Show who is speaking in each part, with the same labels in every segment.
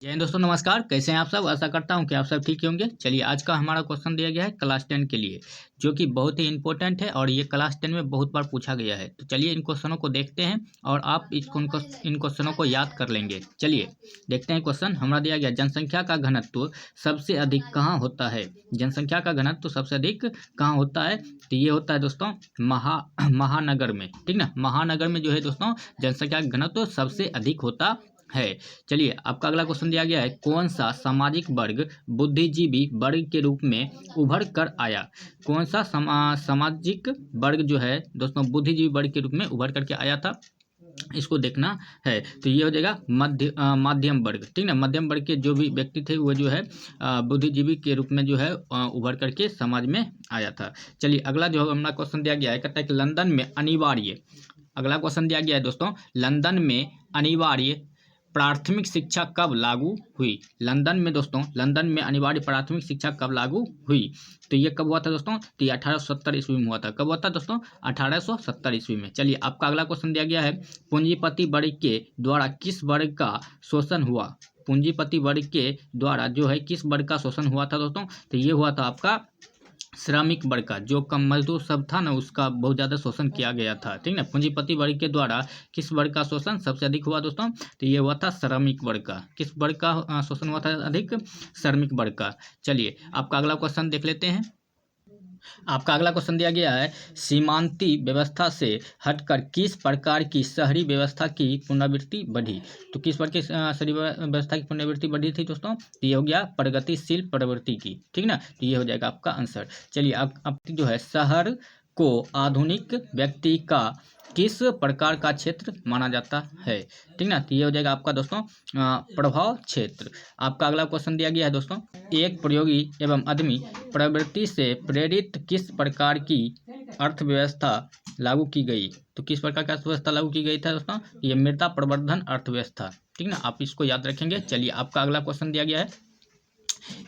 Speaker 1: जय हिंद दोस्तों, नमस्कार। कैसे हैं आप सब? आशा करता हूं कि आप सब ठीक ही होंगे। चलिए, आज का हमारा क्वेश्चन दिया गया है क्लास 10 के लिए, जो कि बहुत ही इंपॉर्टेंट है और ये क्लास 10 में बहुत बार पूछा गया है। तो चलिए इन क्वेश्चनों को देखते हैं और आप इन क्वेश्चनों को याद कर लेंगे। चलिए देखते हैं क्वेश्चन। हमारा दिया गया, जनसंख्या का घनत्व सबसे अधिक कहाँ होता है? जनसंख्या का घनत्व सबसे अधिक कहाँ होता है? तो ये होता है दोस्तों महानगर में। ठीक ना, महानगर में जो है दोस्तों जनसंख्या का घनत्व सबसे अधिक होता है। चलिए, आपका अगला क्वेश्चन दिया गया है, कौन सा सामाजिक वर्ग बुद्धिजीवी वर्ग के रूप में उभर कर आया? कौन सा सामाजिक वर्ग जो है दोस्तों बुद्धिजीवी वर्ग के रूप में उभर करके आया था? इसको देखना है। तो ये हो जाएगा मध्यम वर्ग। ठीक ना, मध्यम वर्ग के जो भी व्यक्ति थे वो जो है बुद्धिजीवी के रूप में जो है उभर करके समाज में आया था। चलिए, अगला जो हमारा क्वेश्चन दिया गया है, कहता है कि लंदन में अनिवार्य, अगला क्वेश्चन दिया गया है दोस्तों, लंदन में अनिवार्य प्राथमिक शिक्षा कब लागू हुई? लंदन में दोस्तों, लंदन में अनिवार्य प्राथमिक शिक्षा कब लागू हुई? तो ये कब हुआ था दोस्तों? तो ये 1870 ईस्वी में हुआ था। कब हुआ था दोस्तों? 1870 ईस्वी में। चलिए, आपका अगला क्वेश्चन दिया गया है, पूंजीपति वर्ग के द्वारा किस वर्ग का शोषण हुआ? पूंजीपति वर्ग के द्वारा जो है किस वर्ग का शोषण हुआ था दोस्तों? तो ये हुआ था आपका श्रमिक वर्ग का। जो कम मजदूर सब था ना, उसका बहुत ज़्यादा शोषण किया गया था। ठीक ना, पूंजीपति वर्ग के द्वारा किस वर्ग का शोषण सबसे अधिक हुआ दोस्तों? तो ये हुआ था श्रमिक वर्ग का। किस वर्ग का शोषण हुआ था अधिक? श्रमिक वर्ग का। चलिए, आपका अगला क्वेश्चन देख लेते हैं। आपका अगला क्वेश्चन दिया गया है, सीमांती व्यवस्था से हटकर किस प्रकार की शहरी व्यवस्था की पुनरावृत्ति बढ़ी? तो किस प्रकार की शहरी व्यवस्था की पुनरावृत्ति बढ़ी थी दोस्तों? तो ये हो गया प्रगतिशील प्रवृत्ति की। ठीक ना, तो ये हो जाएगा आपका आंसर। चलिए, अब जो है, शहर को आधुनिक व्यक्ति का किस प्रकार का क्षेत्र माना जाता है? ठीक ना, तो ये हो जाएगा आपका दोस्तों प्रभाव क्षेत्र। आपका अगला क्वेश्चन दिया गया है दोस्तों, एक प्रयोगी एवं आदमी प्रवृत्ति से प्रेरित किस प्रकार की अर्थव्यवस्था लागू की गई? तो किस प्रकार की अर्थव्यवस्था लागू की गई था दोस्तों? ये मृदा प्रवर्धन अर्थव्यवस्था। ठीक ना, आप इसको याद रखेंगे। चलिए, आपका अगला क्वेश्चन दिया गया है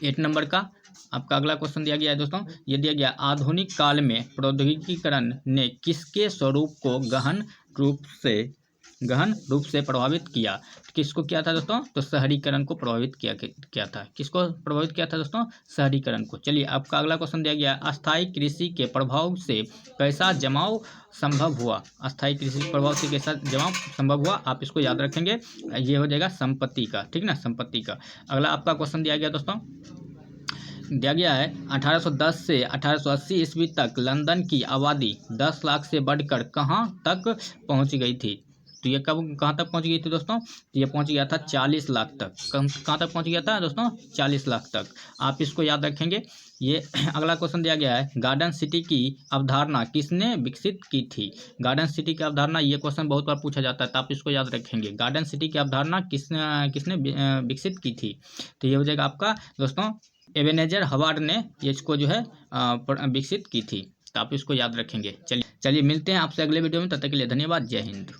Speaker 1: 8 नंबर का। आपका अगला क्वेश्चन दिया गया है दोस्तों, ये दिया गया, आधुनिक काल में प्रौद्योगिकीकरण ने किसके स्वरूप को गहन रूप से प्रभावित किया? किसको किया था दोस्तों? तो शहरीकरण को प्रभावित किया था। किसको प्रभावित किया था दोस्तों? शहरीकरण को। चलिए, आपका अगला क्वेश्चन दिया गया, अस्थायी कृषि के प्रभाव से कैसा जमाव संभव हुआ? अस्थायी कृषि के प्रभाव से कैसा जमाव संभव हुआ? आप इसको याद रखेंगे। ये हो जाएगा संपत्ति का। ठीक ना, संपत्ति का। अगला आपका क्वेश्चन दिया गया दोस्तों, दिया गया है 1810 से 1880 ईस्वी तक लंदन की आबादी 10 लाख से बढ़कर कहाँ तक पहुँच गई थी? तो ये कहाँ तक पहुँच गई थी दोस्तों? तो ये पहुँच गया था 40 लाख तक। कहाँ तक पहुँच गया था दोस्तों? 40 लाख तक। आप इसको याद रखेंगे। ये अगला क्वेश्चन दिया गया है, गार्डन सिटी की अवधारणा किसने विकसित की थी? गार्डन सिटी की अवधारणा, ये क्वेश्चन बहुत बार पूछा जाता है, तो आप इसको याद रखेंगे। गार्डन सिटी की अवधारणा किसने विकसित की थी? तो ये हो जाएगा आपका दोस्तों एबेनेजर हवार्ड ने इसको जो है विकसित की थी। तो आप इसको याद रखेंगे। चलिए मिलते हैं आपसे अगले वीडियो में। तब तक के लिए धन्यवाद। जय हिंद।